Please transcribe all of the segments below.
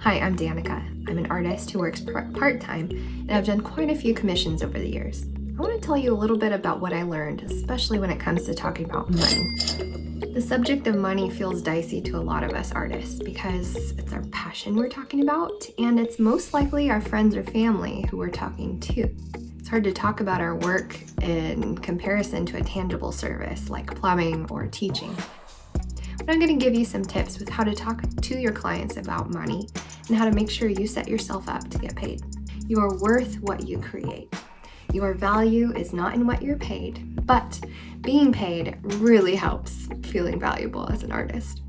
Hi, I'm Danica. I'm an artist who works part-time, and I've done quite a few commissions over the years. I want to tell you a little bit about what I learned, especially when it comes to talking about money. The subject of money feels dicey to a lot of us artists because it's our passion we're talking about, and it's most likely our friends or family who we're talking to. It's hard to talk about our work in comparison to a tangible service like plumbing or teaching. But I'm going to give you some tips with how to talk to your clients about money and how to make sure you set yourself up to get paid. You are worth what you create. Your value is not in what you're paid, but being paid really helps feeling valuable as an artist.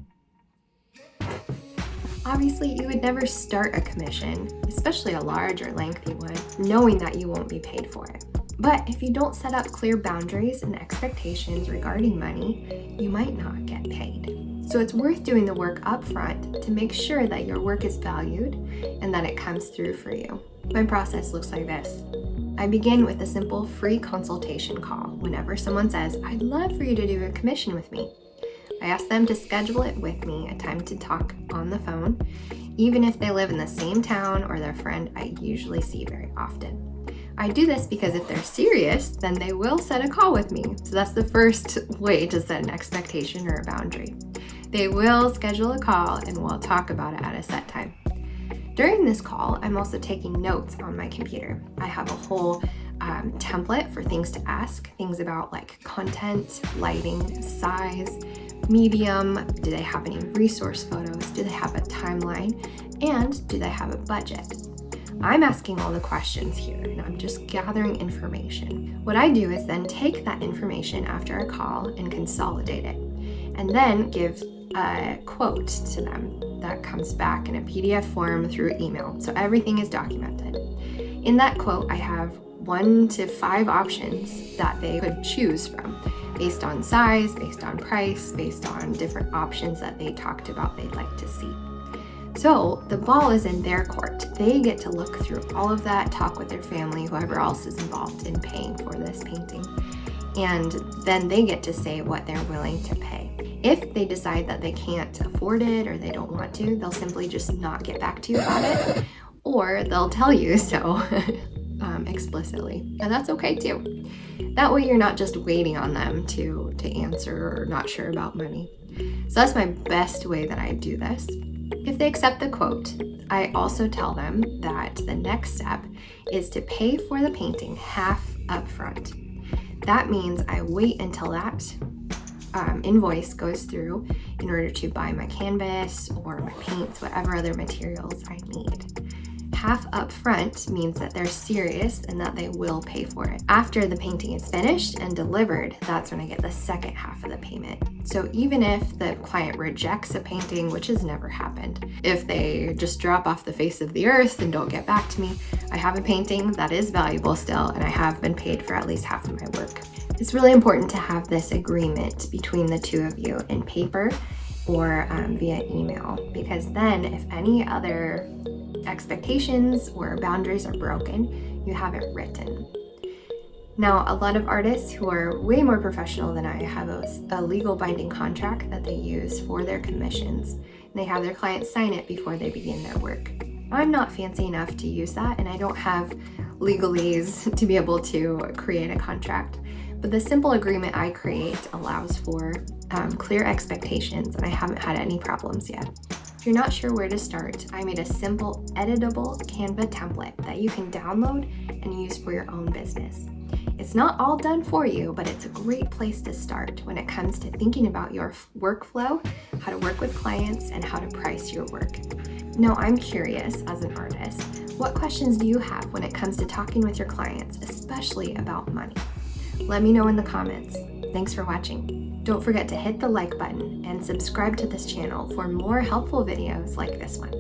Obviously, you would never start a commission, especially a large or lengthy one, knowing that you won't be paid for it. But if you don't set up clear boundaries and expectations regarding money, you might not get paid. So it's worth doing the work up front to make sure that your work is valued and that it comes through for you. My process looks like this. I begin with a simple free consultation call whenever someone says, "I'd love for you to do a commission with me." I ask them to schedule it with me, a time to talk on the phone, even if they live in the same town or they're a friend I usually see very often. I do this because if they're serious, then they will set a call with me. So that's the first way to set an expectation or a boundary. They will schedule a call and we'll talk about it at a set time. During this call, I'm also taking notes on my computer. I have a whole template for things to ask, things about like content, lighting, size, medium, do they have any resource photos, do they have a timeline, and do they have a budget? I'm asking all the questions here and I'm just gathering information. What I do is then take that information after a call and consolidate it, and then give a quote to them that comes back in a PDF form through email. So everything is documented. In that quote, I have 1 to 5 options that they could choose from based on size, based on price, based on different options that they talked about they'd like to see. So the ball is in their court. They get to look through all of that, talk with their family, whoever else is involved in paying for this painting, and then they get to say what they're willing to pay. If they decide that they can't afford it or they don't want to, they'll simply just not get back to you about it, or they'll tell you so explicitly, and that's okay too. That way you're not just waiting on them to answer or not sure about money. So that's my best way that I do this. If they accept the quote, I also tell them that the next step is to pay for the painting half upfront. That means I wait until that invoice goes through in order to buy my canvas or my paints, whatever other materials I need. Half up front means that they're serious and that they will pay for it. After the painting is finished and delivered, that's when I get the second half of the payment. So even if the client rejects a painting, which has never happened, if they just drop off the face of the earth and don't get back to me, I have a painting that is valuable still, and I have been paid for at least half of my work. It's really important to have this agreement between the two of you in paper or via email, because then if any other expectations or boundaries are broken, you have it written. Now, a lot of artists who are way more professional than I have a legal binding contract that they use for their commissions, and they have their clients sign it before they begin their work. I'm not fancy enough to use that, and I don't have legalese to be able to create a contract. But the simple agreement I create allows for clear expectations, and I haven't had any problems yet. If you're not sure where to start, I made a simple editable Canva template that you can download and use for your own business. It's not all done for you, but it's a great place to start when it comes to thinking about your workflow, how to work with clients, and how to price your work. Now, I'm curious as an artist, what questions do you have when it comes to talking with your clients, especially about money? Let me know in the comments. Thanks for watching. Don't forget to hit the like button and subscribe to this channel for more helpful videos like this one.